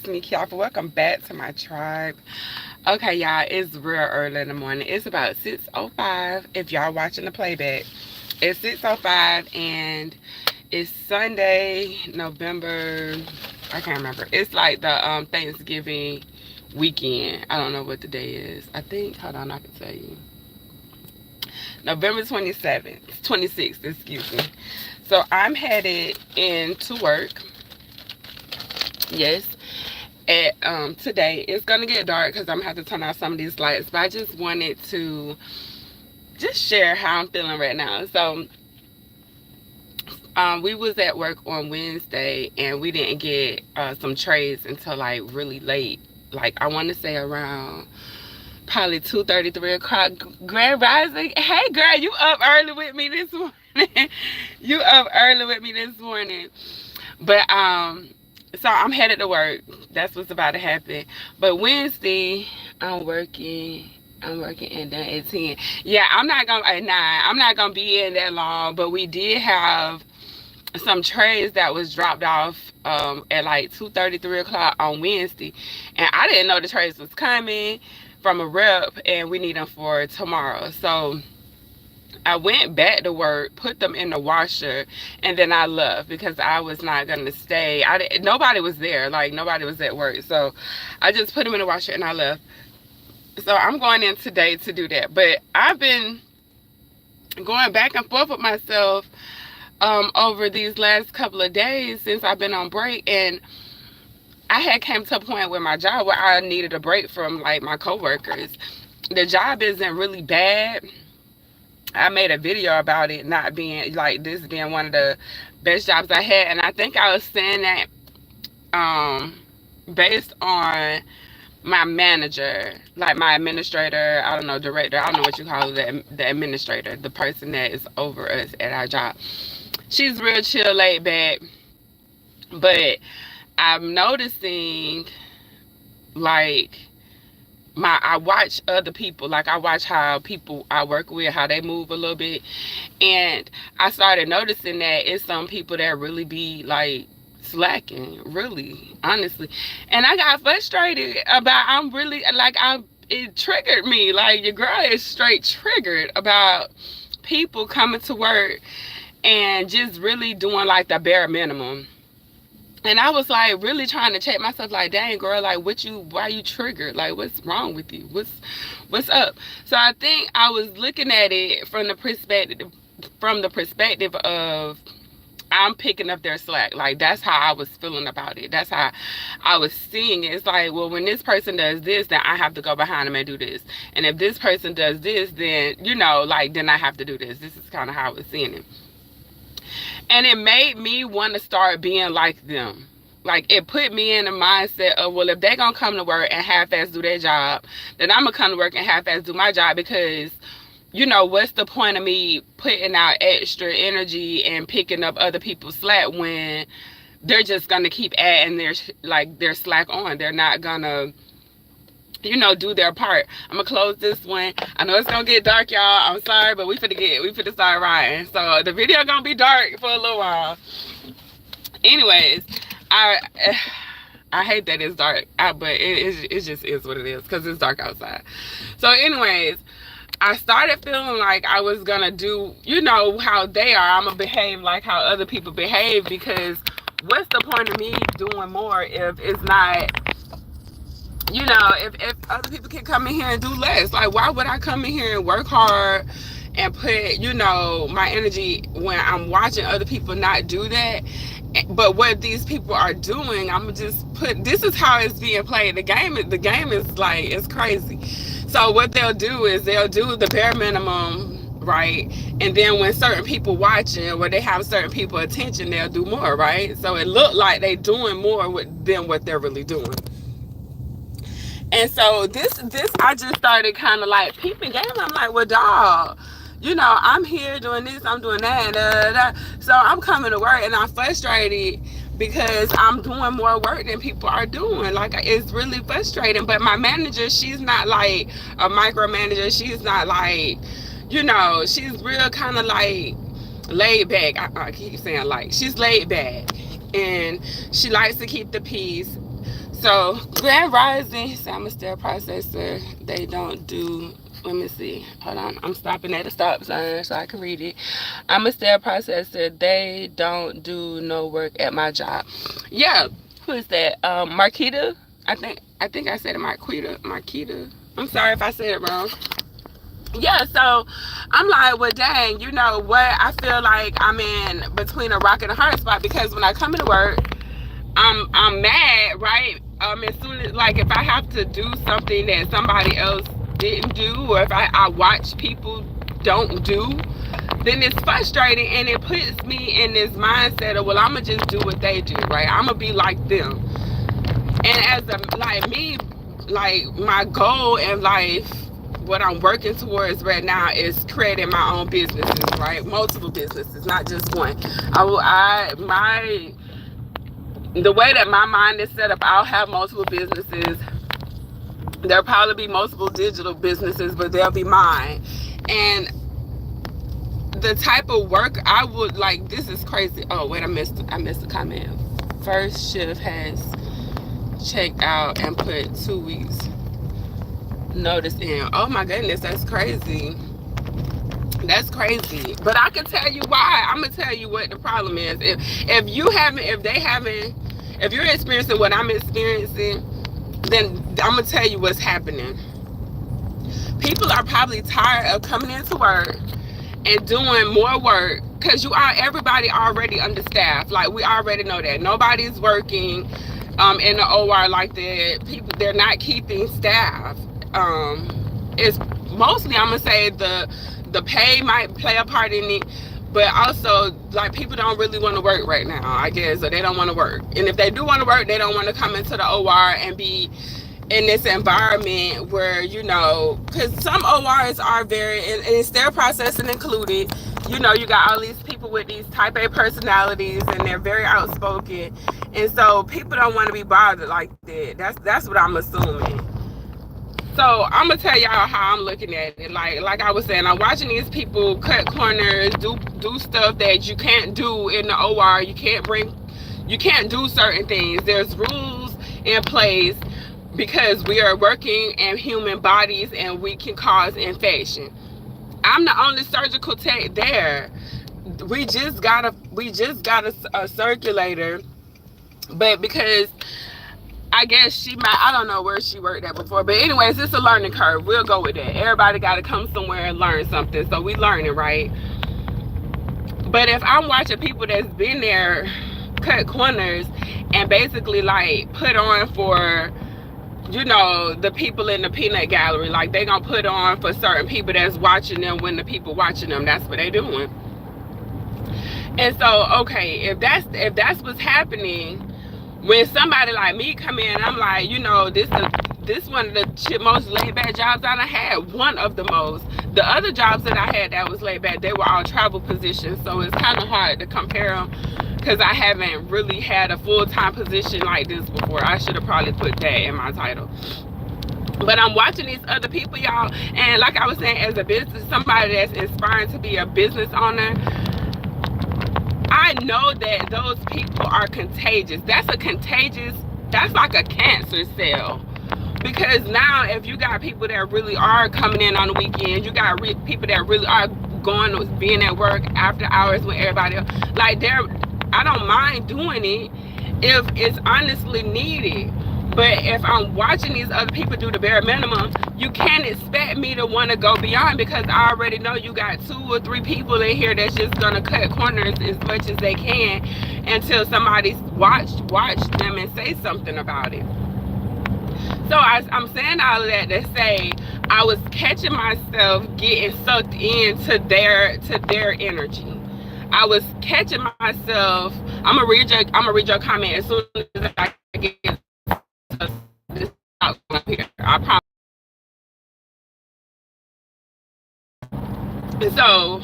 sneaky off. Welcome back to my tribe. Okay, y'all, it's real early in the morning. It's about 6:05 if y'all watching the playback. It's 6:05 and it's Sunday, November, I can't remember. It's like the Thanksgiving weekend. I don't know what the day is. I think, hold on, I can tell you. November 27th, 26th, excuse me. So I'm headed into work. Yes. At today it's gonna get dark because I'm gonna have to turn off some of these lights, but I just wanted to just share how I'm feeling right now. So we was at work on Wednesday and we didn't get some trades until like really late, like I want to say around probably 2:30, 3 o'clock. Grand Rising, hey girl, you up early with me this morning. You up early with me this morning. But so I'm headed to work. That's what's about to happen. But Wednesday, I'm working and done at 10. Yeah, I'm not gonna at 9. I'm not gonna be in that long. But we did have some trays that was dropped off at like 2:30, 3 o'clock on Wednesday, and I didn't know the trays was coming from a rep, and we need them for tomorrow. So I went back to work, put them in the washer, and then I left because I was not gonna stay. Nobody was there, like nobody was at work, so I just put them in the washer and I left. So I'm going in today to do that. But I've been going back and forth with myself over these last couple of days since I've been on break, and I had came to a point with my job where I needed a break from like my coworkers. The job isn't really bad. I made a video about it not being like this being one of the best jobs I had, and I think I was saying that based on my manager, like my administrator, I don't know, director, I don't know what you call it, the administrator, the person that is over us at our job. She's real chill, laid back, but I'm noticing like I watch other people, like I watch how people I work with, how they move a little bit, and I started noticing that it's some people that really be like slacking, really, honestly. And I got frustrated about, I'm really like, it triggered me, like your girl is straight triggered about people coming to work and just really doing like the bare minimum. And I was like really trying to check myself, like, dang girl, like why you triggered? Like what's wrong with you? What's up? So I think I was looking at it from the perspective of I'm picking up their slack. Like that's how I was feeling about it. That's how I was seeing it. It's like, well, when this person does this, then I have to go behind them and do this. And if this person does this, then then I have to do this. This is kind of how I was seeing it. And it made me want to start being like them. Like it put me in the mindset of, well, if they gonna come to work and half-ass do their job, then I'm gonna come to work and half-ass do my job, because what's the point of me putting out extra energy and picking up other people's slack when they're just gonna keep adding their slack on. They're not gonna do their part. I'm gonna close this one. I know it's gonna get dark, y'all. I'm sorry, but we finna start riding. So the video gonna be dark for a little while. Anyways, I hate that it's dark, but it just is what it is because it's dark outside. So anyways, I started feeling like I was gonna do, how they are. I'm gonna behave like how other people behave, because what's the point of me doing more if it's not, if other people can come in here and do less? Like, why would I come in here and work hard and put, my energy when I'm watching other people not do that? But what these people are doing, I'm gonna just this is how it's being played. The game is like, it's crazy. So what they'll do is they'll do the bare minimum, right? And then when certain people watching, or they have certain people attention, they'll do more, right? So it looked like they doing more than what they're really doing. And so this I just started kind of like peeping game. I'm like, well, dog, I'm here doing this, I'm doing that, so I'm coming to work and I'm frustrated because I'm doing more work than people are doing. Like, it's really frustrating. But my manager, she's not like a micromanager. She's not like, she's real kind of like laid back. I keep saying like, she's laid back and she likes to keep the peace. So Grand Rising, so I'm a steel processor. They don't do, let me see. Hold on. I'm stopping at a stop sign so I can read it. I'm a steel processor. They don't do no work at my job. Yeah. Who is that? Marquita? I think I said it Marquita. I'm sorry if I said it wrong. Yeah, so I'm like, well, dang, you know what? I feel like I'm in between a rock and a hard spot, because when I come into work, I'm mad, right? As soon as, like, if I have to do something that somebody else didn't do, or if I watch people don't do, then it's frustrating, and it puts me in this mindset of, well, I'm gonna just do what they do, right? I'm gonna be like them. And as a, like me, like my goal in life, what I'm working towards right now is creating my own businesses, right? Multiple businesses, not just one. The way that my mind is set up, I'll have multiple businesses. There'll probably be multiple digital businesses, but they'll be mine. And the type of work I would like, this is crazy. Oh wait, I missed a comment. First shift has checked out and put 2 weeks notice in. Oh my goodness, that's crazy. That's crazy. But I can tell you why. I'm gonna tell you what the problem is. If you're experiencing what I'm experiencing, then I'm gonna tell you what's happening. People are probably tired of coming into work and doing more work, because everybody already understaffed. Like, we already know that nobody's working in the OR like that. They're not keeping staff. It's mostly, I'm gonna say, the pay might play a part in it, but also, like, people don't really want to work right now, I guess, or they don't want to work. And if they do want to work, they don't want to come into the OR and be in this environment where, you know, because some ORs are very, and it's their processing included, you know, you got all these people with these type A personalities, and they're very outspoken, and so people don't want to be bothered like that. That's what I'm assuming. So I'm gonna tell y'all how I'm looking at it. Like I was saying, I'm watching these people cut corners, do stuff that you can't do in the OR. You can't do certain things. There's rules in place, because we are working in human bodies and we can cause infection. I'm the only surgical tech there. We just got a circulator, but because I guess I don't know where she worked at before, but anyways, it's a learning curve. We'll go with that. Everybody got to come somewhere and learn something, so we learning, right? But if I'm watching people that's been there cut corners and basically, like, put on for, you know, the people in the peanut gallery, like, they gonna put on for certain people that's watching them, when the people watching them, that's what they doing. And so, okay, if that's what's happening, when somebody like me come in, I'm like, you know, this one of the most laid back jobs I done had. One of the most. The other jobs that I had that was laid back, they were all travel positions, so it's kind of hard to compare them, because I haven't really had a full-time position like this before. I should have probably put that in my title. But I'm watching these other people, y'all, and like I was saying, as a business, somebody that's inspiring to be a business owner, I know that those people are contagious. That's like a cancer cell. Because now, if you got people that really are coming in on the weekend, you got people that really are being at work after hours with everybody else, like, I don't mind doing it if it's honestly needed. But if I'm watching these other people do the bare minimum, you can't expect me to want to go beyond, because I already know you got 2 or 3 people in here that's just gonna cut corners as much as they can until somebody's watch them and say something about it. So I'm saying all of that to say, I was catching myself getting sucked into their energy. I was catching myself. I'm gonna read your comment as soon as I get to this out here. I promise. And so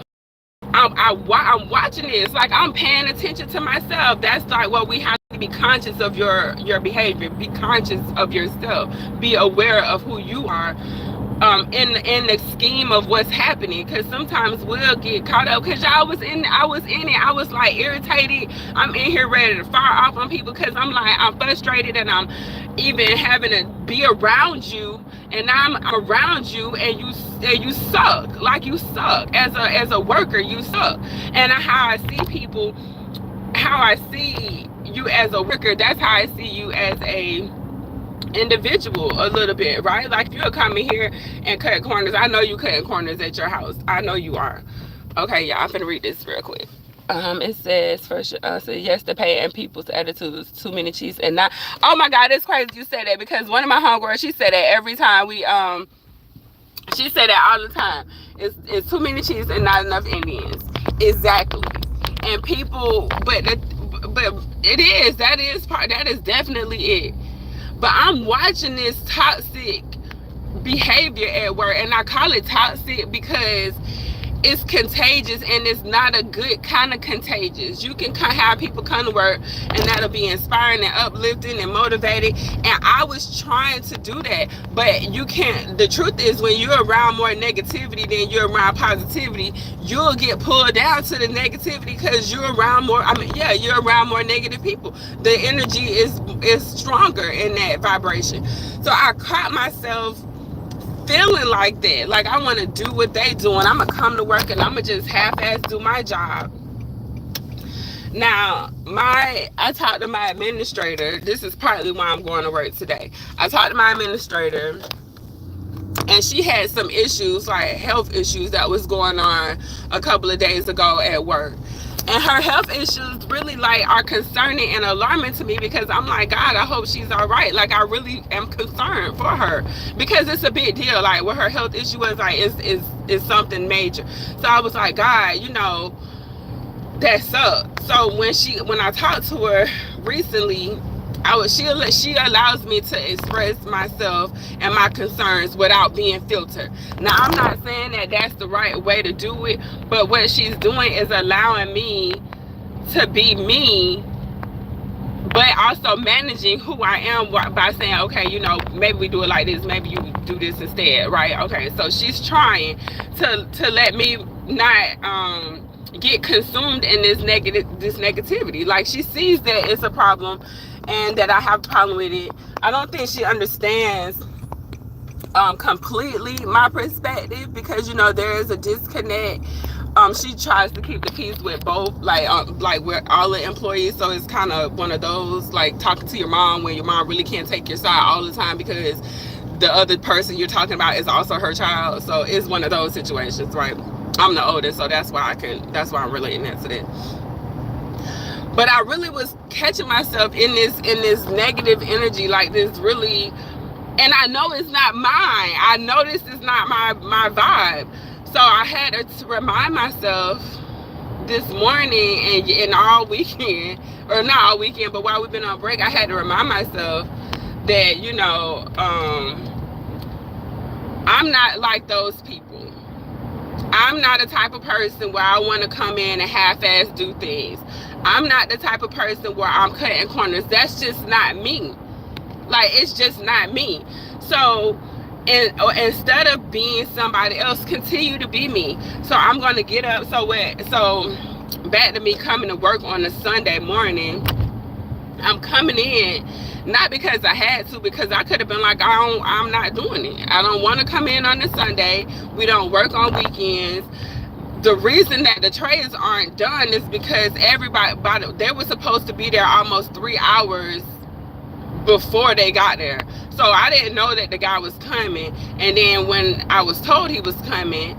I'm watching this, like, I'm paying attention to myself. That's like what we have to be conscious of your behavior. Be conscious of yourself. Be aware of who you are. in the scheme of what's happening, because sometimes we'll get caught up, because I was in it. I was like irritated. I'm in here ready to fire off on people, because I'm frustrated, and I'm even having to be around you, and I'm around you, and you suck. Like, you suck as a worker. You suck. And how I see people, how I see you as a worker, that's how I see you as a individual a little bit, right? Like, if you're coming here and cut corners, I know you cutting corners at your house. I know you are. Okay, yeah, I'm finna read this real quick. It says, first, so yes to pay and people's attitudes, too many cheese and not. Oh my God, it's crazy you said that, because one of my homegirls, she said that every time we she said that all the time. It's too many cheese and not enough Indians. Exactly. And people, but it is, that is definitely it. But I'm watching this toxic behavior at work, and I call it toxic because it's contagious, and it's not a good kind of contagious. You can have people come to work, and that'll be inspiring and uplifting and motivated, and I was trying to do that, but you can't. The truth is, when you're around more negativity than you're around positivity, you'll get pulled down to the negativity, because you're around more, you're around more negative people. The energy is stronger in that vibration. So I caught myself feeling like that, like I want to do what they doing. I'm gonna come to work and I'm gonna just half-ass do my job. Now, I talked to my administrator. This is partly why I'm going to work today. I talked to my administrator, and she had some issues, like health issues, that was going on a couple of days ago at work. And her health issues really are concerning and alarming to me, because I'm like, God, I hope she's all right. Like, I really am concerned for her, because it's a big deal. Like, what her health issue was, is something major. So I was like, God, that sucks. So when I talked to her recently, she allows me to express myself and my concerns without being filtered. Now, I'm not saying that that's the right way to do it, but what she's doing is allowing me to be me, but also managing who I am by saying, okay, maybe we do it like this, maybe you do this instead, right? Okay, so she's trying to let me not get consumed in this negativity. Like, she sees that it's a problem and that I have a problem with it. I don't think she understands completely my perspective, because there is a disconnect. She tries to keep the peace with both, like with all the employees. So it's kind of one of those, like talking to your mom when your mom really can't take your side all the time, because the other person you're talking about is also her child. So it's one of those situations, right? I'm the oldest, so that's why I'm relating that to that. But I really was catching myself in this negative energy, like this really, and I know it's not mine. I know this is not my vibe. So I had to remind myself this morning and all weekend, or not all weekend, but while we've been on break, I had to remind myself that, I'm not like those people. I'm not a type of person where I want to come in and half-ass do things. I'm not the type of person where I'm cutting corners. That's just not me. Like, it's just not me. So, instead of being somebody else, continue to be me. So I'm going to get up. So back to me coming to work on a Sunday morning. I'm coming in not because I had to, because I could have been like, I'm not doing it. I don't want to come in on a Sunday. We don't work on weekends. The reason that the trays aren't done is because they were supposed to be there almost 3 hours before they got there. So I didn't know that the guy was coming. And then when I was told he was coming,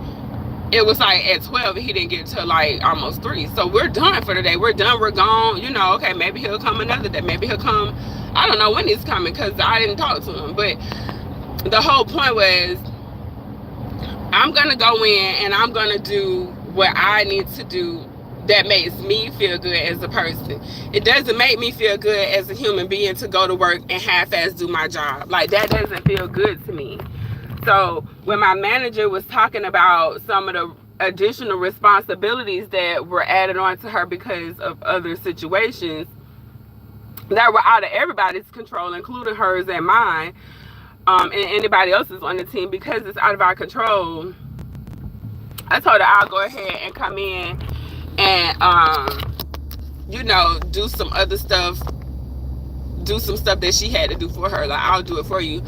it was like at 12, and he didn't get to like almost 3. So we're done for the day. We're done. We're gone. Okay, maybe he'll come another day. Maybe he'll come. I don't know when he's coming, because I didn't talk to him. But the whole point was, I'm going to go in and I'm going to do what I need to do that makes me feel good as a person. It doesn't make me feel good as a human being to go to work and half-ass do my job. Like, that doesn't feel good to me. So when my manager was talking about some of the additional responsibilities that were added on to her because of other situations that were out of everybody's control, including hers and mine, and anybody else is on the team, because it's out of our control. I told her I'll go ahead and come in and you know, do some other stuff, do some stuff that she had to do for her. Like, I'll do it for you.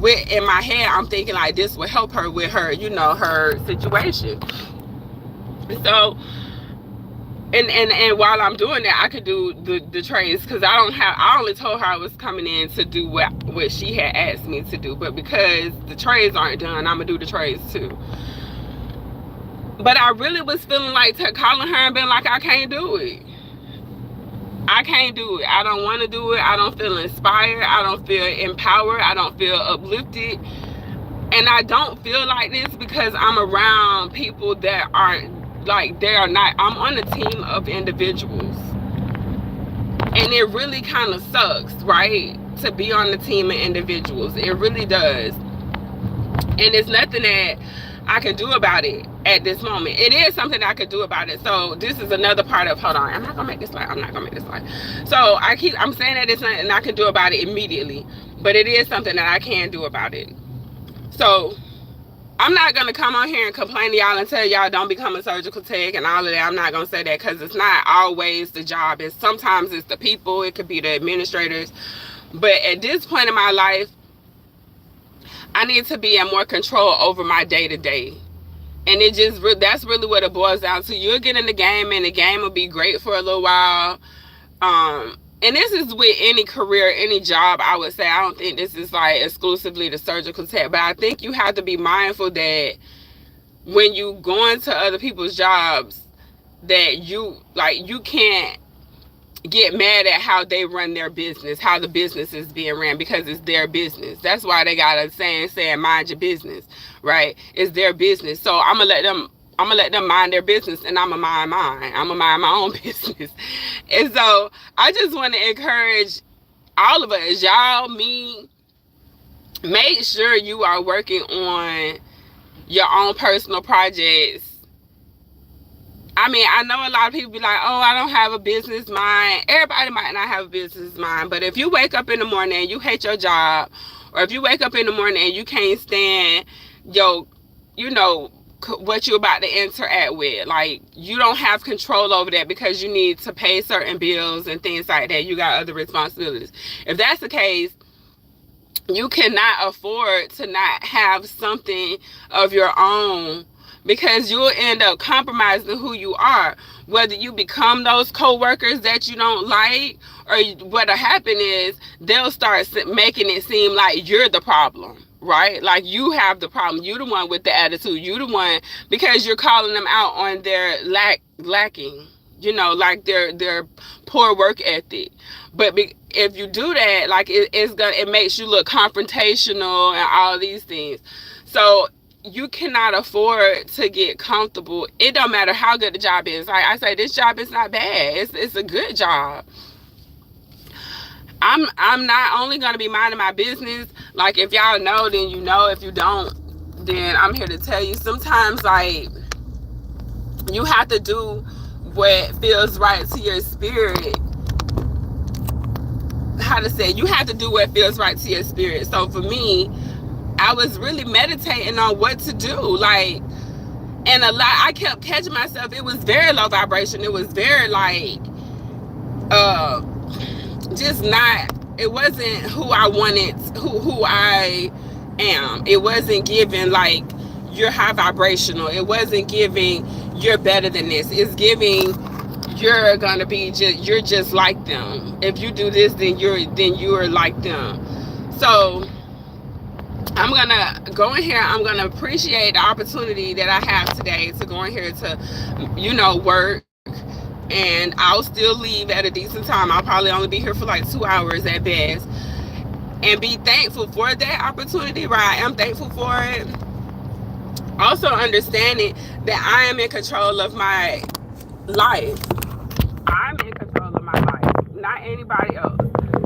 In my head, I'm thinking like this will help her with her, you know, her situation. So, and while I'm doing that, I could do the trades, because I only told her I was coming in to do what she had asked me to do. But because the trades aren't done, I'm gonna do the trades too. But I really was feeling like calling her and being like, I can't do it. I can't do it. I don't want to do it. I don't feel inspired. I don't feel empowered. I don't feel uplifted. And I don't feel like this because I'm around people that aren't, like, they are not. I'm on a team of individuals. And it really kind of sucks, right? To be on the team of individuals. It really does. And there's nothing that I can do about it at this moment. It is something that I could do about it. So this is another part of, hold on, I'm not gonna make this live. I'm not gonna make this live. So I'm saying that it's nothing I can do about it immediately, but it is something that I can do about it. So I'm not gonna come on here and complain to y'all and tell y'all don't become a surgical tech and all of that. I'm not gonna say that, because it's not always the job. Sometimes it's the people, it could be the administrators. But at this point in my life, I need to be in more control over my day-to-day. And that's really what it boils down to. You'll get in the game, and the game will be great for a little while. And this is with any career, any job, I would say. I don't think this is like exclusively the surgical tech, but I think you have to be mindful that when you go into other people's jobs, that you can't get mad at how they run their business, how the business is being ran, because it's their business. That's why they got a saying mind your business, right? It's their business. So I'm gonna let them mind their business, and I'm gonna mind mine. I'm gonna mind my own business. And so I just want to encourage all of us, y'all, me, make sure you are working on your own personal projects. I mean, I know a lot of people be like, oh, I don't have a business mind. Everybody might not have a business mind. But if you wake up in the morning and you hate your job, or if you wake up in the morning and you can't stand what you're about to interact with, like, you don't have control over that because you need to pay certain bills and things like that. You got other responsibilities. If that's the case, you cannot afford to not have something of your own, because you'll end up compromising who you are. Whether you become those co-workers that you don't like, or what'll happen is they'll start making it seem like you're the problem, right? Like you have the problem. You're the one with the attitude. You're the one, because you're calling them out on their lacking, like their poor work ethic. But if you do that, like it makes you look confrontational and all these things. So you cannot afford to get comfortable. It don't matter how good the job is. Like I say, this job is not bad. It's a good job. I'm not only gonna be minding my business. Like, if y'all know, then you know. If you don't, then I'm here to tell you. Sometimes, like, you have to do what feels right to your spirit. How to say? You have to do what feels right to your spirit. So for me, I was really meditating on what to do. Like, and I kept catching myself. It was very low vibration. It was very like, just not, it wasn't who I wanted, who I am. It wasn't giving like, you're high vibrational. It wasn't giving, you're better than this. It's giving, you're gonna be you're just like them. If you do this, then you're like them. So I'm gonna go in here. I'm gonna appreciate the opportunity that I have today to go in here to, work. And I'll still leave at a decent time. I'll probably only be here for like 2 hours at best. And be thankful for that opportunity, right? I am thankful for it. Also understanding that I am in control of my life. I'm in control of my life, not anybody else.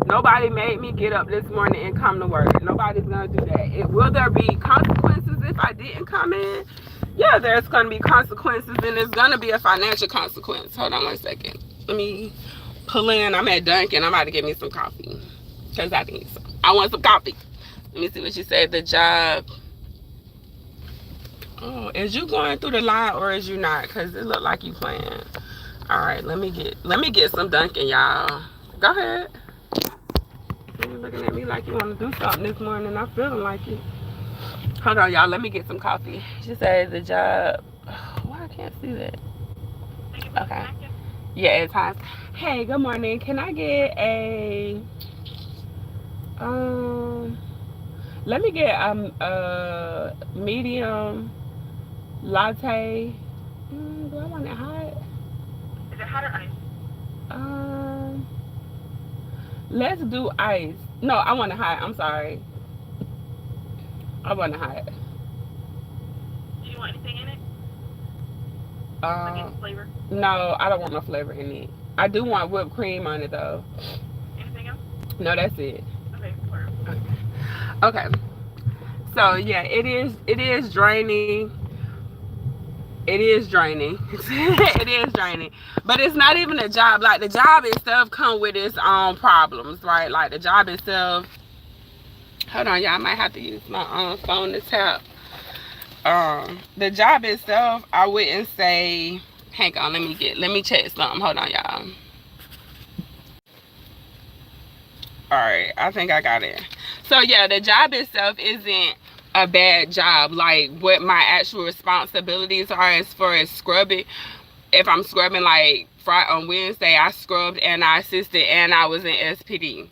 Nobody made me get up this morning and come to work. Nobody's gonna do that. Will there be consequences if I didn't come in? Yeah, there's gonna be consequences, and there's gonna be a financial consequence. Hold on one second. Let me pull in. I'm at Dunkin'. I'm about to get me some coffee because I need some. I want some coffee. Let me see what you said. The job. Oh, is you going through the line or is you not? Cause it look like you playing. All right, let me get some Dunkin', y'all. Go ahead. You looking at me like you want to do something this morning. I'm feeling like it. Hold on, y'all. Let me get some coffee. She said the job. Oh, why I can't see that? Okay. Yeah, at times. Hey, good morning. Can I get a let me get a medium latte. Do I want it hot? Is it hot or ice? Let's do ice. No, I want it hot. I'm sorry. I want it hot. Do you want anything in it? Like any flavor? No, I don't want no flavor in it. I do want whipped cream on it though. Anything else? No, that's it. Okay. Okay. So yeah, it is draining. It is draining. It is draining. But it's not even a job. Like the job itself come with its own problems, right? Like the job itself. Hold on, y'all. I might have to use my phone to tap. The job itself, I wouldn't say. Hang on, let me check something. Hold on, y'all. All right, I think I got it. So yeah, the job itself isn't a bad job. Like what my actual responsibilities are as far as scrubbing. If I'm scrubbing like Friday on Wednesday, I scrubbed and I assisted and I was in SPD.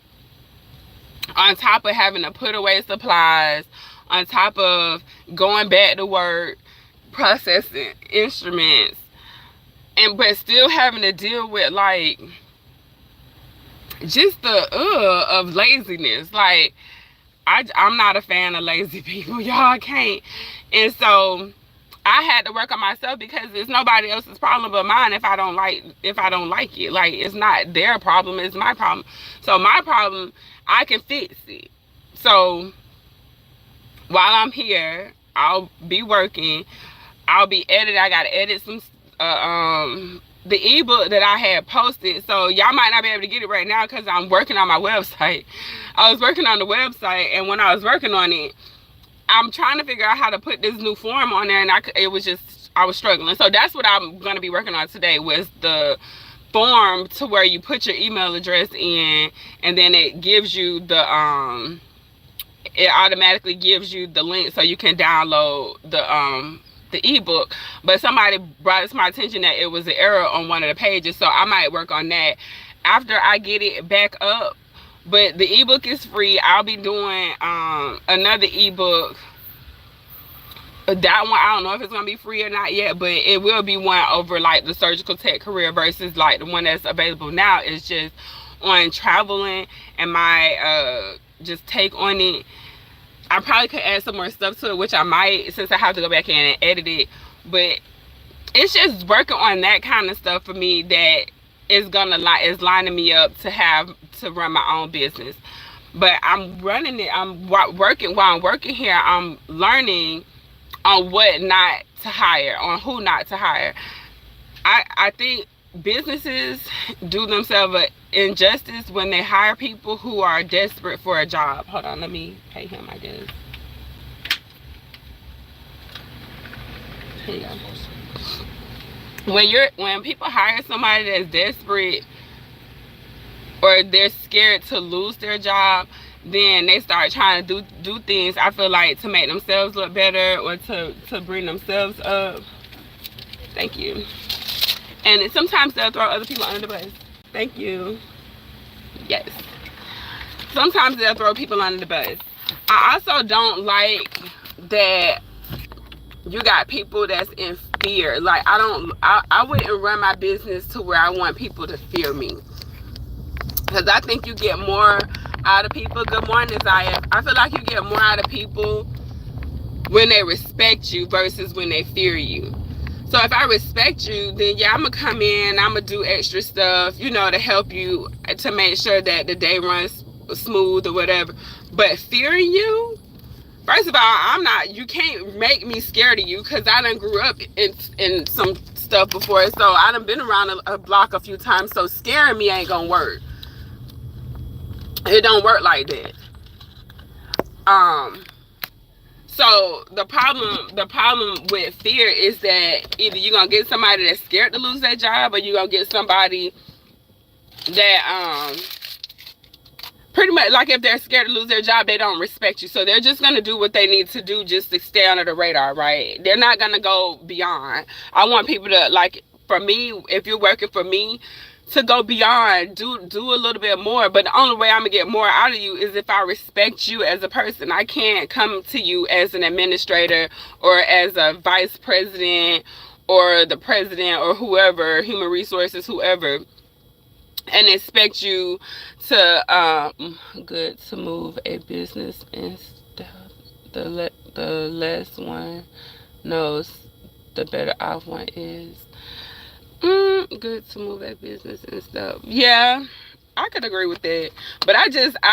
On top of having to put away supplies, on top of going back to work, processing instruments, but still having to deal with like just the of laziness. Like I'm not a fan of lazy people, y'all. Can't. And so I had to work on myself because it's nobody else's problem but mine if I don't like it. Like it's not their problem, it's my problem. So my problem, I can fix it. So while I'm here, I'll be working. I'll be editing. I gotta edit some the ebook that I had posted. So y'all might not be able to get it right now because I'm working on my website. I was working on the website, and when I was working on it, I'm trying to figure out how to put this new form on there, and I was struggling. So that's what I'm going to be working on today, was the form to where you put your email address in, and then it gives you the it automatically gives you the link so you can download the ebook. But somebody brought it to my attention that it was an error on one of the pages, so I might work on that after I get it back up. But the ebook is free. I'll be doing another ebook. That one, I don't know if it's gonna be free or not yet, but it will be one over like the surgical tech career versus like the one that's available now is just on traveling and my just take on it. I probably could add some more stuff to it, which I might, since I have to go back in and edit it. But it's just working on that kind of stuff for me that is lining me up to have to run my own business. But I'm running it. I'm working while I'm working here. I'm learning on what not to hire, on who not to hire. I think businesses do themselves an injustice when they hire people who are desperate for a job. Hold on, let me pay him, I guess. Here you go. When people hire somebody that's desperate or they're scared to lose their job, then they start trying to do things, I feel like, to make themselves look better or to bring themselves up. Thank you. And sometimes they'll throw other people under the bus. Thank you. Yes. Sometimes they'll throw people under the bus. I also don't like that you got people that's in fear. Like I wouldn't run my business to where I want people to fear me. Because I think you get more out of people. Good morning, Zaya. I feel like you get more out of people when they respect you versus when they fear you. So if I respect you, then yeah, I'm going to come in, I'm going to do extra stuff, you know, to help you, to make sure that the day runs smooth or whatever. But fearing you, first of all, you can't make me scared of you because I done grew up in some stuff before. So I done been around a block a few times. So scaring me ain't going to work. It don't work like that. So the problem with fear is that either you're gonna get somebody that's scared to lose their job, or you're gonna get somebody that pretty much, like, if they're scared to lose their job, they don't respect you. So they're just gonna do what they need to do just to stay under the radar, right? They're not gonna go beyond. I want people to, like, for me, if you're working for me, to go beyond, do a little bit more. But the only way I'm gonna get more out of you is if I respect you as a person. I can't come to you as an administrator or as a vice president or the president or whoever, human resources, whoever, and expect you to good to move a business and stuff. The less one knows, the better off one is. Good to move a business and stuff. Yeah, I could agree with that. But I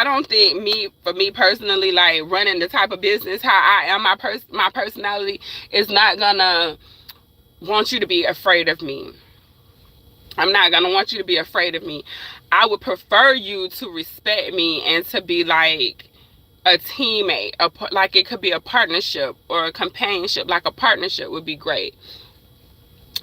don't think, for me personally, like, running the type of business how I am, my personality is not gonna want you to be afraid of me. I'm not gonna want you to be afraid of me. I would prefer you to respect me and to be like a teammate, like it could be a partnership or a companionship. Like a partnership would be great.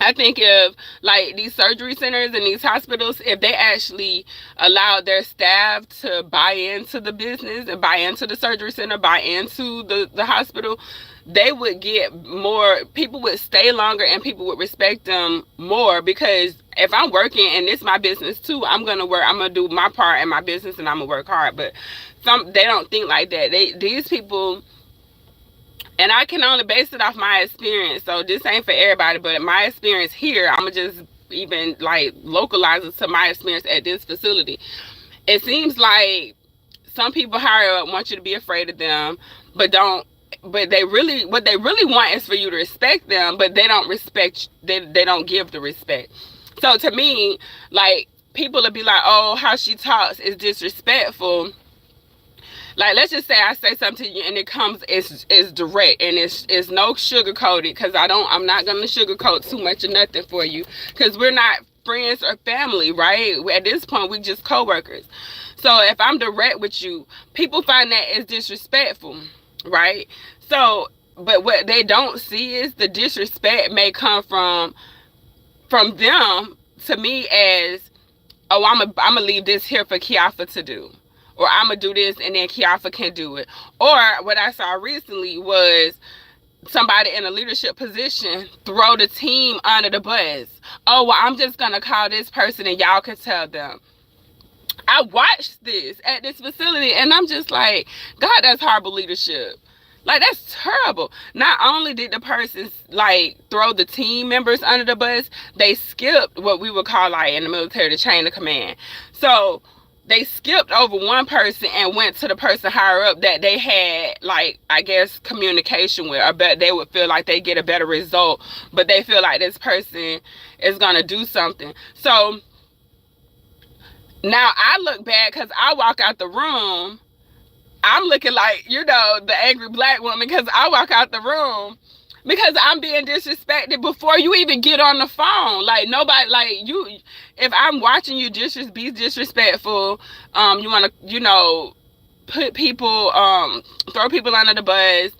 I think if, like, these surgery centers and these hospitals, if they actually allowed their staff to buy into the business and buy into the surgery center, buy into the hospital, they would get more, people would stay longer and people would respect them more. Because if I'm working and it's my business too, I'm gonna do my part in my business and I'm gonna work hard. But they don't think like that. These people, and I can only base it off my experience, so this ain't for everybody, but my experience here, I'm gonna just even like localize it to my experience at this facility. It seems like some people higher up want you to be afraid of them, but what they really want is for you to respect them, but they don't respect, they don't give the respect. So to me, like, people will be like, oh, how she talks is disrespectful. Like, let's just say I say something to you and it comes, it's direct and it's no sugarcoated, because I'm not gonna sugarcoat too much or nothing for you, because we're not friends or family, right? At this point, we just co-workers. So if I'm direct with you, people find that it's disrespectful, right? So, but what they don't see is the disrespect may come from them to me as, oh, I'm gonna leave this here for Kiafa to do. Or I'm going to do this and then Kiafa can do it. Or what I saw recently was somebody in a leadership position throw the team under the bus. Oh, well, I'm just going to call this person and y'all can tell them. I watched this at this facility and I'm just like, God, that's horrible leadership. Like, that's terrible. Not only did the person, like, throw the team members under the bus, they skipped what we would call, like, in the military, the chain of command. So they skipped over one person and went to the person higher up that they had, like, I guess, communication with. I bet they would feel like they get a better result, but they feel like this person is going to do something. So now I look bad because I walk out the room. I'm looking like, you know, the angry black woman, because I walk out the room because I'm being disrespected before you even get on the phone. Like, nobody, like, you, if I'm watching you be disrespectful, you want to, you know, put people, throw people under the bus,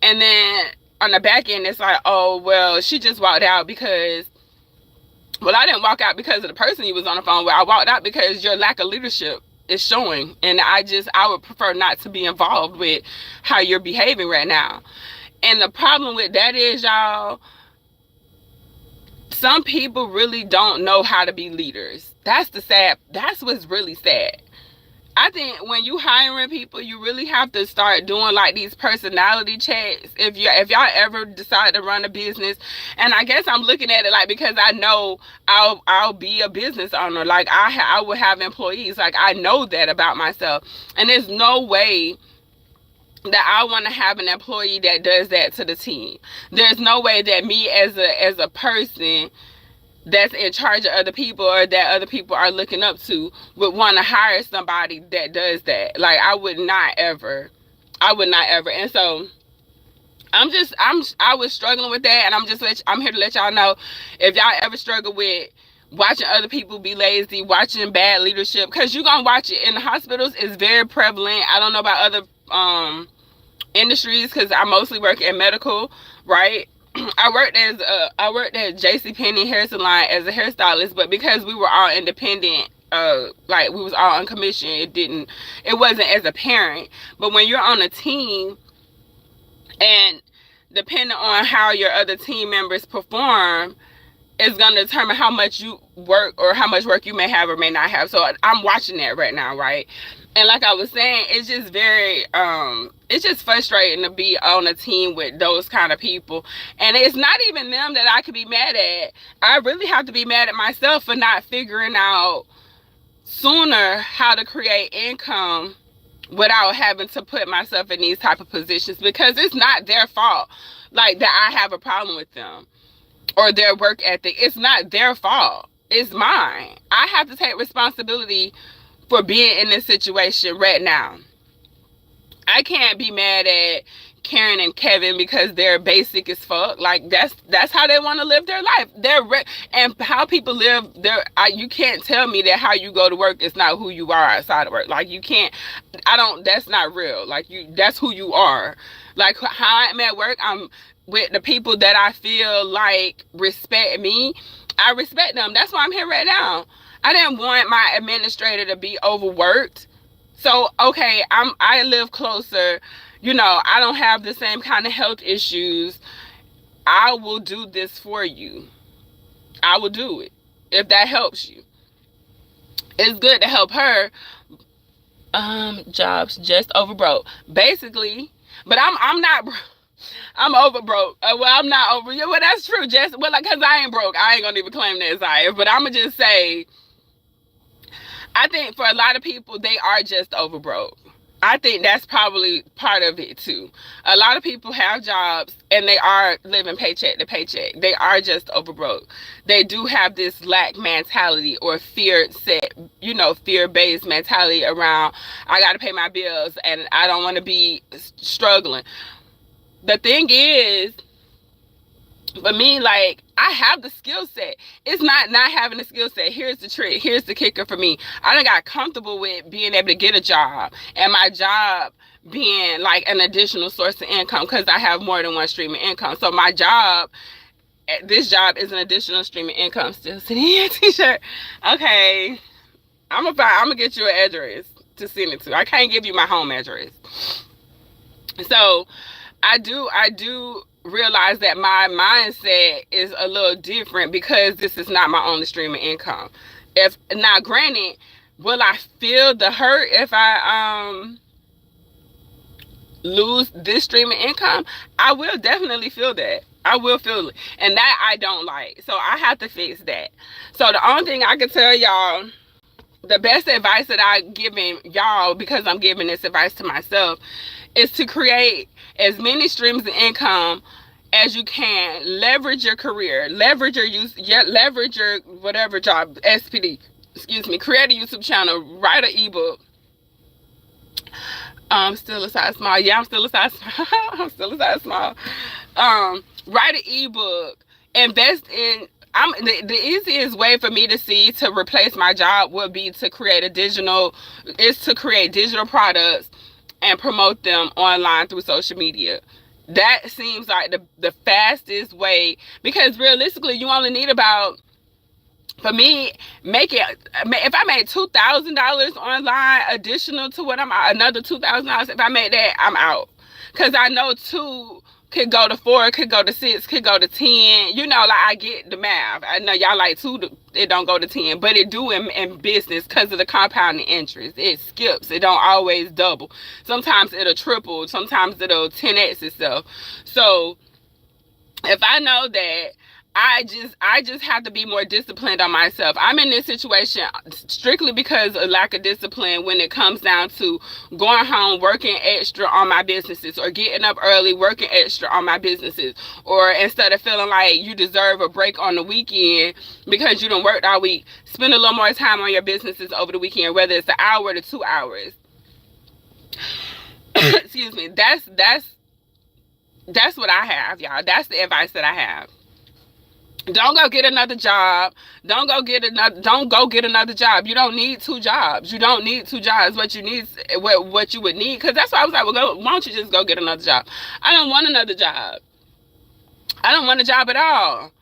and then on the back end, it's like, oh, well, she just walked out because, well, I didn't walk out because of the person you was on the phone with. I walked out because your lack of leadership is showing, and I would prefer not to be involved with how you're behaving right now. And the problem with that is, y'all, some people really don't know how to be leaders. That's what's really sad. I think when you hiring people, you really have to start doing, like, these personality checks. If y'all ever decide to run a business, and I guess I'm looking at it like, because I know I'll be a business owner. Like, I will have employees. Like, I know that about myself, and there's no way that I want to have an employee that does that to the team. There's no way that me as a person that's in charge of other people, or that other people are looking up to, would want to hire somebody that does that. Like, I would not ever. And so I was struggling with that, and I'm here to let y'all know, if y'all ever struggle with watching other people be lazy, watching bad leadership, because you're gonna watch it in the hospitals. It's very prevalent. I don't know about industries, because I mostly work in medical, right? I worked at JCPenney hair salon as a hairstylist, but because we were all independent, like we was all on commission, it wasn't as apparent. But when you're on a team, and depending on how your other team members perform, is going to determine how much you work or how much work you may have or may not have. So I'm watching that right now, right? And like I was saying, it's just it's just frustrating to be on a team with those kind of people. And it's not even them that I could be mad at. I really have to be mad at myself for not figuring out sooner how to create income without having to put myself in these type of positions, because it's not their fault, like, that I have a problem with them or their work ethic. It's not their fault. It's mine. I have to take responsibility for being in this situation right now. I can't be mad at Karen and Kevin because they're basic as fuck. Like, that's how they want to live their life. And how people live you can't tell me that how you go to work is not who you are outside of work. Like, you can't. That's not real. Like, that's who you are. Like, how I'm at work, I'm with the people that I feel like respect me. I respect them. That's why I'm here right now. I didn't want my administrator to be overworked. So, okay, I live closer. I don't have the same kind of health issues. I will do this for you. I will do it if that helps you. It's good to help her. Jobs just over broke, basically. But I'm not. I'm over broke. Well, I'm not over. Yeah, well, that's true. Because I ain't broke. I ain't gonna even claim that, Zaya. But I'm gonna just say, I think for a lot of people, they are just over broke. I think that's probably part of it too. A lot of people have jobs and they are living paycheck to paycheck. They are just over broke. They do have this lack mentality or fear-based mentality around, I got to pay my bills and I don't want to be struggling. The thing is, for me, like, I have the skill set. It's not having the skill set. Here's the trick. Here's the kicker for me. I done got comfortable with being able to get a job, and my job being like an additional source of income, because I have more than one stream of income. So this job is an additional stream of income. Still sitting in your t-shirt. Okay, I'm gonna get you an address to send it to. I can't give you my home address. So I do realize that my mindset is a little different because this is not my only stream of income. Now, granted, will I feel the hurt if I lose this stream of income? I will definitely feel that. I will feel it, and that I don't like. So I have to fix that. So the only thing I can tell y'all, the best advice that I'm giving y'all, because I'm giving this advice to myself, is to create as many streams of income as you can. Leverage your career, leverage your whatever job, SPD, create a YouTube channel, write an ebook. Still a size small. Yeah, I'm still a size small. I'm still a size small. Write an ebook, invest in. The easiest way for me to see to replace my job would be to create digital products and promote them online through social media. That seems like the fastest way, because realistically, you only need about, for me, if I made $2,000 online additional to what another $2,000, if I made that, I'm out. Because I know 2 could go to 4, could go to 6, could go to 10. Like, I get the math. I know y'all like 2, it don't go to 10, but it do in business because of the compounding interest. It skips. It don't always double. Sometimes it'll triple. Sometimes it'll 10x itself. So if I know that, I just have to be more disciplined on myself. I'm in this situation strictly because of lack of discipline when it comes down to going home, working extra on my businesses, or getting up early, working extra on my businesses. Or instead of feeling like you deserve a break on the weekend because you done worked all week, spend a little more time on your businesses over the weekend, whether it's an hour to 2 hours. Excuse me. That's what I have, y'all. That's the advice that I have. Don't go get another job. Don't go get another job. You don't need two jobs. You don't need two jobs. What you need, what you would need, because that's why I was like, well, why don't you just go get another job? I don't want another job. I don't want a job at all.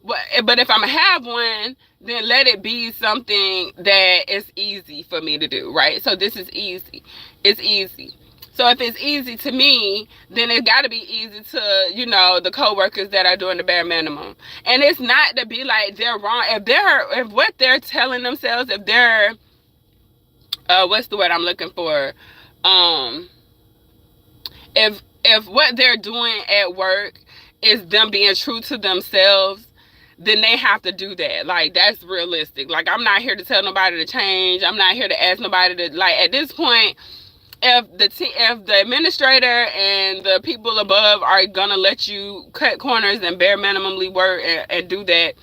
But if I'm gonna have one, then let it be something that is easy for me to do, right? So this is easy. It's easy. So if it's easy to me, then it got to be easy to, the coworkers that are doing the bare minimum. And it's not to be like they're wrong. If what they're telling themselves, if they're, what's the word I'm looking for? If what they're doing at work is them being true to themselves, then they have to do that. Like, that's realistic. Like, I'm not here to tell nobody to change. I'm not here to ask nobody to, like, at this point, if the administrator and the people above are gonna let you cut corners and bare minimally work and do that,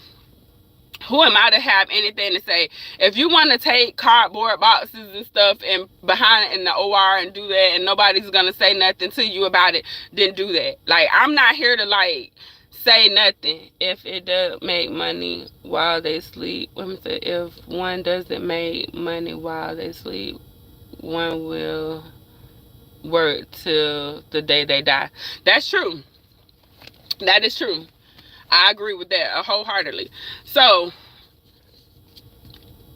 who am I to have anything to say? If you want to take cardboard boxes and stuff and behind in the OR and do that, and nobody's gonna say nothing to you about it, then do that. Like, I'm not here to like say nothing. If it does make money while they sleep, if one doesn't make money while they sleep, one will work till the day they die. That's true. That is true. I agree with that wholeheartedly. So,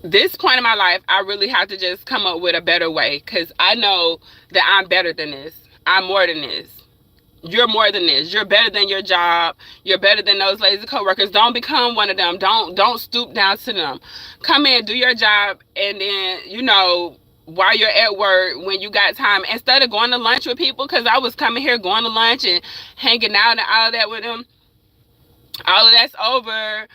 this point in my life, I really have to just come up with a better way, because I know that I'm better than this. I'm more than this. You're more than this. You're better than your job. You're better than those lazy coworkers. Don't become one of them. Don't stoop down to them. Come in, do your job, and then, while you're at work, when you got time, instead of going to lunch with people, because I was coming here going to lunch and hanging out and all of that with them, all of that's over.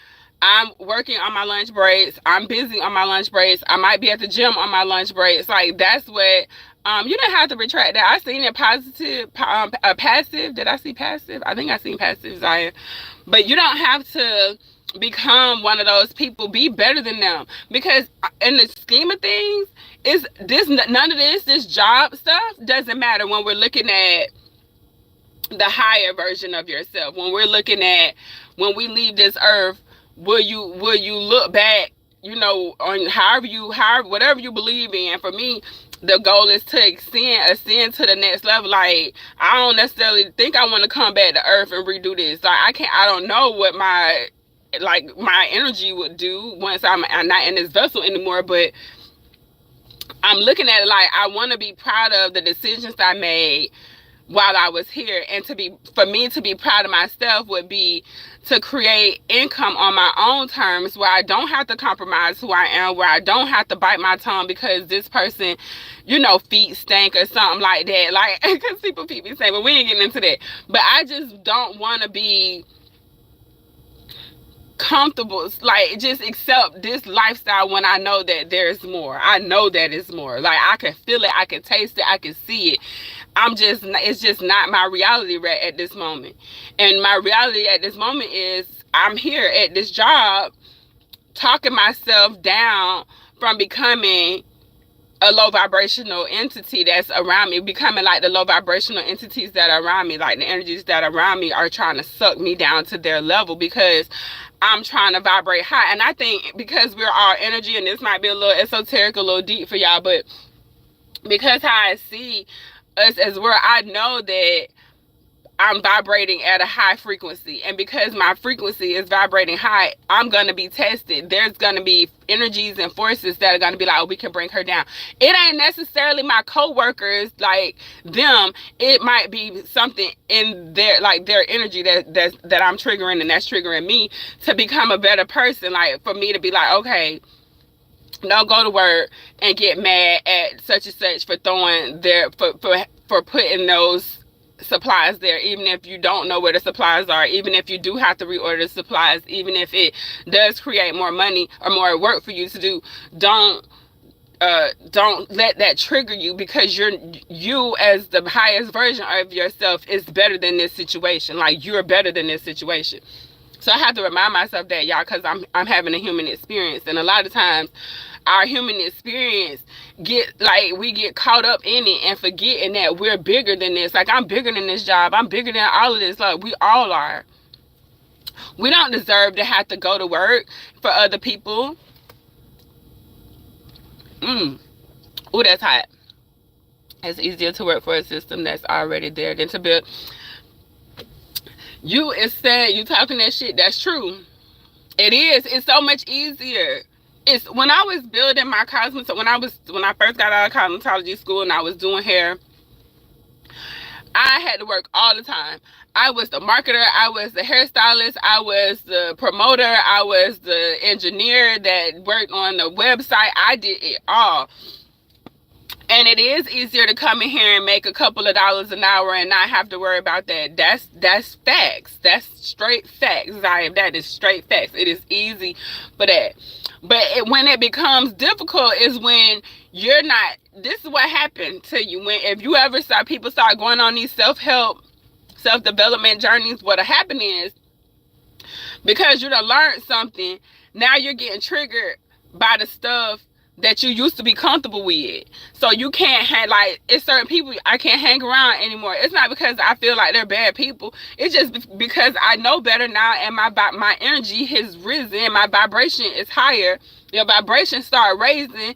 I'm working on my lunch breaks. I'm busy on my lunch breaks. I might be at the gym on my lunch breaks. Like, that's what, you don't have to retract that. I seen it positive, passive. Did I see passive? I think I seen passive, Zion. But you don't have to become one of those people. Be better than them, because in the scheme of things, none of this job stuff doesn't matter when we're looking at the higher version of yourself. When we're looking at, when we leave this earth, will you look back, on whatever you believe in. For me, the goal is to ascend to the next level. Like, I don't necessarily think I want to come back to earth and redo this. Like, I don't know what my energy would do once I'm not in this vessel anymore, but I'm looking at it like I want to be proud of the decisions I made while I was here, and for me to be proud of myself would be to create income on my own terms, where I don't have to compromise who I am, where I don't have to bite my tongue because this person, feet stink or something like that. Like, because people be saying, but we ain't getting into that. But I just don't want to be comfortable, like, just accept this lifestyle when I know that there's more. I know that it's more. Like, I can feel it, I can taste it, I can see it. It's just not my reality right at this moment. And my reality at this moment is I'm here at this job talking myself down from becoming a low vibrational entity that's around me, becoming like the low vibrational entities that are around me, like the energies that are around me are trying to suck me down to their level, because I'm trying to vibrate high. And I think because we're all energy, and this might be a little esoteric, a little deep for y'all, but because how I see us as we're, I know that I'm vibrating at a high frequency, and because my frequency is vibrating high, I'm going to be tested. There's going to be energies and forces that are going to be like, oh, we can bring her down. It ain't necessarily my co-workers, like them. It might be something in their, like, their energy that I'm triggering, and that's triggering me to become a better person. Like, for me to be like, okay, don't go to work and get mad at such and such for throwing for putting those supplies there, even if you don't know where the supplies are, even if you do have to reorder the supplies, even if it does create more money or more work for you to do. Don't let that trigger you, because you as the highest version of yourself is better than this situation. Like, you're better than this situation. So I have to remind myself that, y'all, because I'm having a human experience, and a lot of times our human experience we get caught up in it and forgetting that we're bigger than this. Like, I'm bigger than this job. I'm bigger than all of this. Like, we all are. We don't deserve to have to go to work for other people. Ooh, that's hot. It's easier to work for a system that's already there than to build. You is saying you talking that shit. That's true. It is. It's so much easier. It's when I was building my cosmetics. When I first got out of cosmetology school and I was doing hair, I had to work all the time. I was the marketer, I was the hairstylist, I was the promoter, I was the engineer that worked on the website. I did it all. And it is easier to come in here and make a couple of dollars an hour and not have to worry about that. That's facts. That's straight facts, Zion. That is straight facts. It is easy for that. But when it becomes difficult is when you're not. This is what happened to you. If you ever saw people start going on these self-help, self-development journeys, what'll happen is, because you done learned something, now you're getting triggered by the stuff that you used to be comfortable with. So you can't hang, like, it's certain people I can't hang around anymore. It's not because I feel like they're bad people. It's just because I know better now, and my energy has risen, my vibration is higher. Your vibration start raising.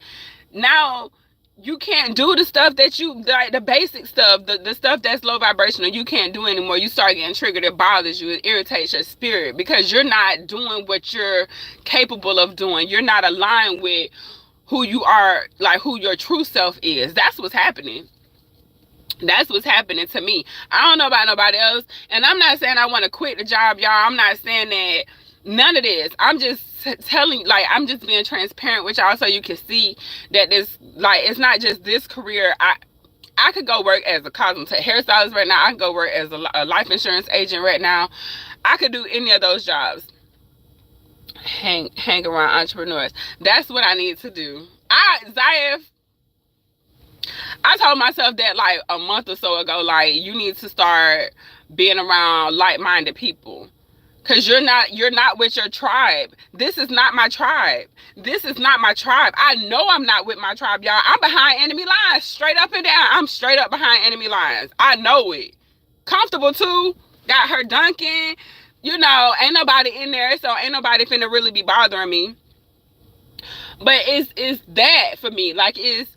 Now you can't do the stuff that you like, the basic stuff, the stuff that's low vibrational. You can't do anymore. You start getting triggered. It bothers you. It irritates your spirit because you're not doing what you're capable of doing. You're not aligned with who you are, like who your true self is. That's what's happening. That's what's happening to me. I don't know about nobody else. And I'm not saying I want to quit the job, y'all. I'm not saying that. None of this. I'm just telling, like, I'm just being transparent with y'all so you can see that this, like, it's not just this career. I could go work as a cosmetic hairstylist right now. I could go work as a life insurance agent right now. I could do any of those jobs. Hang around entrepreneurs. That's what I need to do. Zayef, I told myself that like a month or so ago, like, you need to start being around like-minded people. Cause you're not with your tribe. This is not my tribe. This is not my tribe. I know I'm not with my tribe, y'all. I'm behind enemy lines, straight up and down. I'm straight up behind enemy lines. I know it. Comfortable too. Got her dunking. You know, ain't nobody in there, so ain't nobody finna really be bothering me. But it's that for me. Like, it's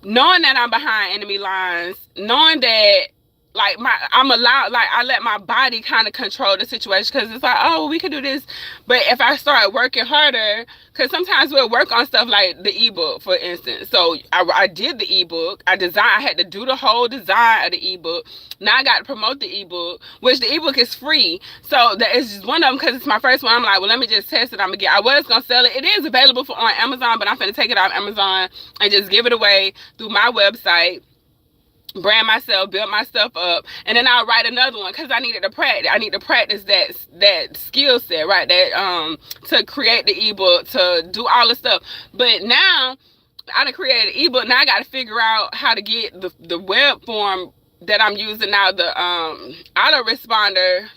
knowing that I'm behind enemy lines, knowing that, like, I'm allowed, like, I let my body kind of control the situation, because it's like, oh, we could do this. But if I start working harder, because sometimes we'll work on stuff like the ebook, for instance. So I did the ebook. I had to do the whole design of the ebook. Now I got to promote the ebook, which the ebook is free. So that is just one of them, because it's my first one. I'm like, well, let me just test it. I was going to sell it. It is available on Amazon, but I'm going to take it off Amazon and just give it away through my website. Brand myself, build my stuff up, and then I'll write another one, because I needed to practice. I need to practice that skill set, right? That to create the ebook, to do all the stuff. But now I done created an ebook. Now I got to figure out how to get the web form that I'm using now, the autoresponder.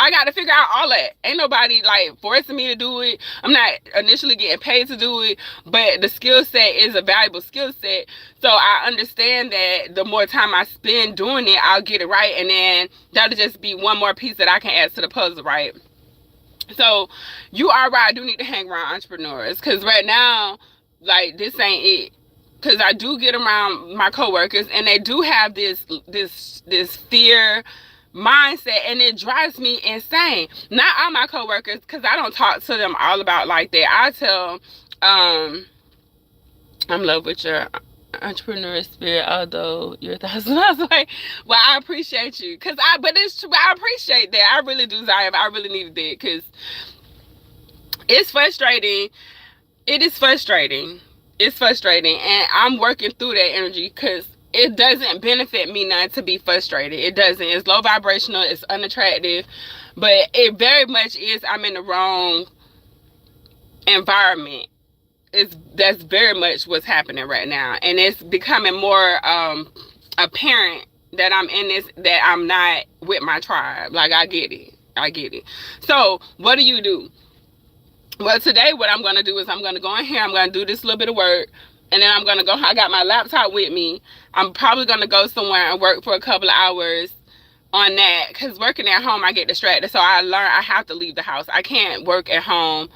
I got to figure out all that. Ain't nobody like forcing me to do it. I'm not initially getting paid to do it, but the skill set is a valuable skill set. So I understand that the more time I spend doing it, I'll get it right. And then that'll just be one more piece that I can add to the puzzle, right? So you are right. I do need to hang around entrepreneurs, because right now, like, this ain't it. Because I do get around my coworkers, and they do have this fear mindset, and it drives me insane. Not all my coworkers, because I don't talk to them all about like that. I tell I'm in love with your entrepreneur spirit, although you're 1,000 miles away. Well, I appreciate you, but it's true. I appreciate that. I really do, Zaya. I really needed that, because it's frustrating. It is frustrating. It's frustrating, and I'm working through that energy, because it doesn't benefit me none to be frustrated. It doesn't. It's low vibrational. It's unattractive. But it very much is. I'm in the wrong environment. That's very much what's happening right now. And it's becoming more apparent that I'm in this, that I'm not with my tribe. Like, I get it. So what do you do? Well, today what I'm going to do is I'm going to go in here. I'm going to do this little bit of work. And then I'm going to go, I got my laptop with me. I'm probably going to go somewhere and work for a couple of hours on that, because working at home I get distracted. So I learned I have to leave the house. I can't work at home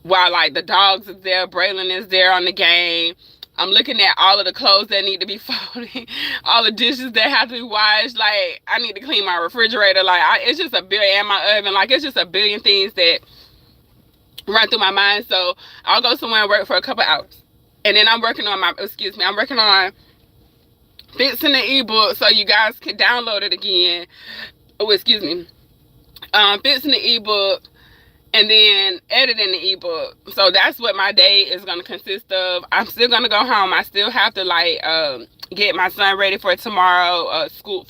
while like the dogs is there, Braylon is there on the game. I'm looking at all of the clothes that need to be folded, all the dishes that have to be washed. Like, I need to clean my refrigerator. Like, it's just a billion, and my oven. Like, it's just a billion things that run through my mind. So I'll go somewhere and work for a couple hours, and then I'm working on I'm working on fixing the ebook so you guys can download it again. Oh, excuse me. Fixing the ebook, and then editing the ebook. So that's what my day is going to consist of. I'm still going to go home. I still have to like get my son ready for tomorrow, school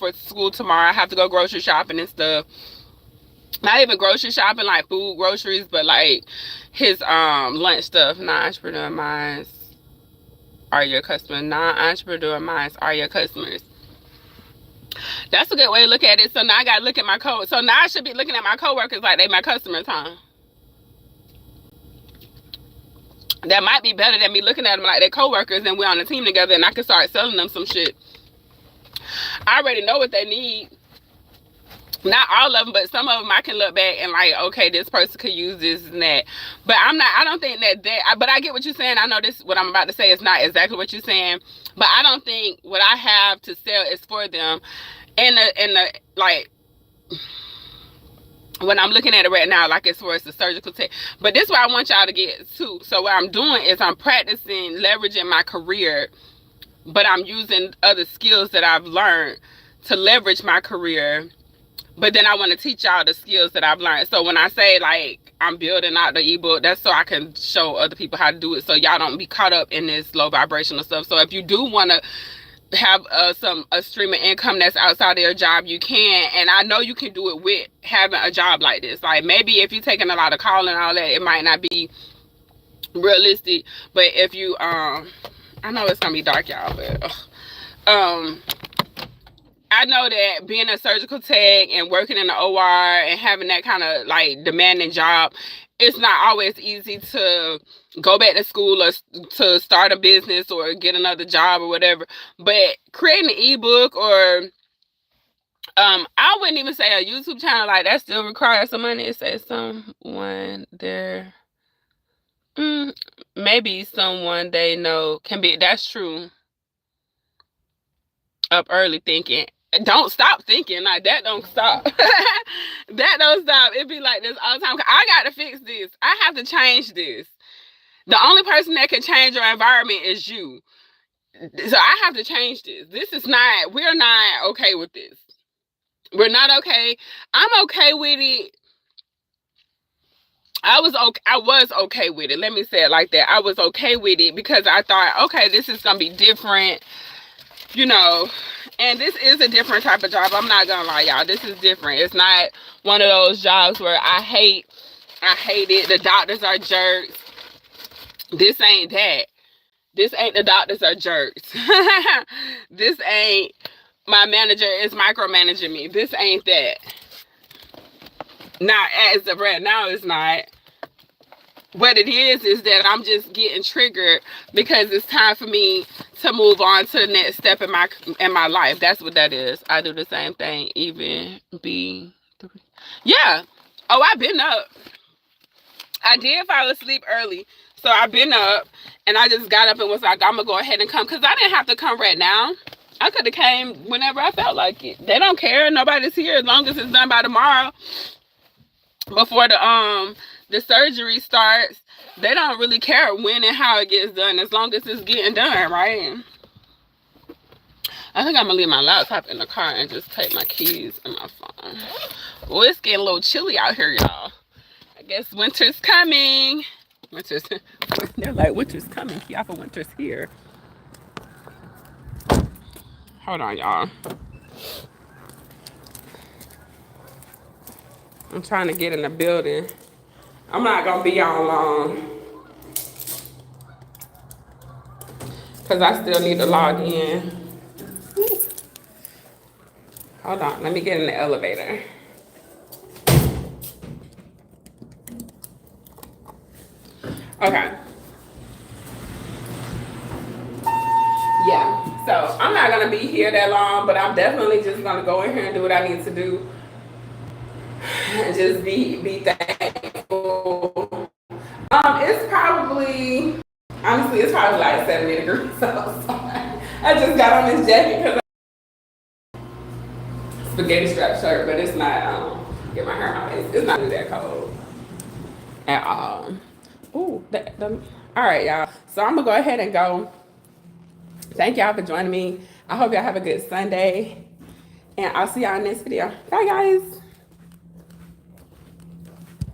tomorrow. I have to go grocery shopping and stuff. Not even grocery shopping, like food groceries, but like his lunch stuff. Non-entrepreneur minds are your customers. Non-entrepreneur minds are your customers. That's a good way to look at it. So now I got to look at my code. So now I should be looking at my coworkers like they my customers, huh? That might be better than me looking at them like they're co-workers and we're on a team together and I can start selling them some shit. I already know what they need. Not all of them, but some of them I can look back and like, okay, this person could use this and that. But I don't think but I get what you're saying. I know what I'm about to say is not exactly what you're saying, but I don't think what I have to sell is for them. And like, when I'm looking at it right now, like as far as the surgical tech. But this is what I want y'all to get too. So what I'm doing is I'm practicing leveraging my career, but I'm using other skills that I've learned to leverage my career. But then I want to teach y'all the skills that I've learned. So when I say like I'm building out the ebook, that's so I can show other people how to do it, so y'all don't be caught up in this low vibrational stuff. So if you do want to have a stream of income that's outside of your job, you can. And I know you can do it with having a job like this. Like maybe if you're taking a lot of call and all that, it might not be realistic. But if you I know it's gonna be dark, y'all, but I know that being a surgical tech and working in the OR and having that kind of like demanding job, it's not always easy to go back to school or to start a business or get another job or whatever. But creating an ebook or I wouldn't even say a YouTube channel, like that still requires some money. It says someone there, maybe someone they know can be. That's true. Up early thinking. Don't stop thinking. Like that don't stop. That don't stop. It be like this all the time. I got to fix this. I have to change this. The only person that can change your environment is you. So I have to change this. We're not okay with this. We're not okay. I'm okay with it. I was okay with it. Let me say it like that. I was okay with it because I thought, okay, this is going to be different, you know. And this is a different type of job. I'm not gonna lie, y'all. This is different. It's not one of those jobs where I hate it. The doctors are jerks. This ain't that. This ain't the doctors are jerks. This ain't my manager is micromanaging me. This ain't that. Not as of right now, it's not. What it is that I'm just getting triggered because it's time for me to move on to the next step in my life. That's what that is. I do the same thing. Even yeah. Oh, I've been up. I did fall asleep early, so I've been up, and I just got up and was like, I'm gonna go ahead and come, because I didn't have to come right now. I could have came whenever I felt like it. They don't care. Nobody's here as long as it's done by tomorrow. Before the surgery starts, they don't really care when and how it gets done, as long as it's getting done, right? I think I'm gonna leave my laptop in the car and just take my keys and my phone. Well, it's getting a little chilly out here, y'all. I guess winter's coming. They're like, winter's coming. Yeah, for winter's here. Hold on, y'all. I'm trying to get in the building. I'm not gonna be on long, because I still need to log in. Hold on, let me get in the elevator. Okay. Yeah, So I'm not gonna be here that long, but I'm definitely just gonna go in here and do what I need to do, and just be thankful. It's probably, honestly, it's probably like 70 degrees outside. I just got on this jacket because spaghetti strap shirt, but it's not. Get my hair out. It's not that cold at all. Ooh, all right, y'all. So I'm gonna go ahead and go. Thank y'all for joining me. I hope y'all have a good Sunday, and I'll see y'all in the next video. Bye, guys.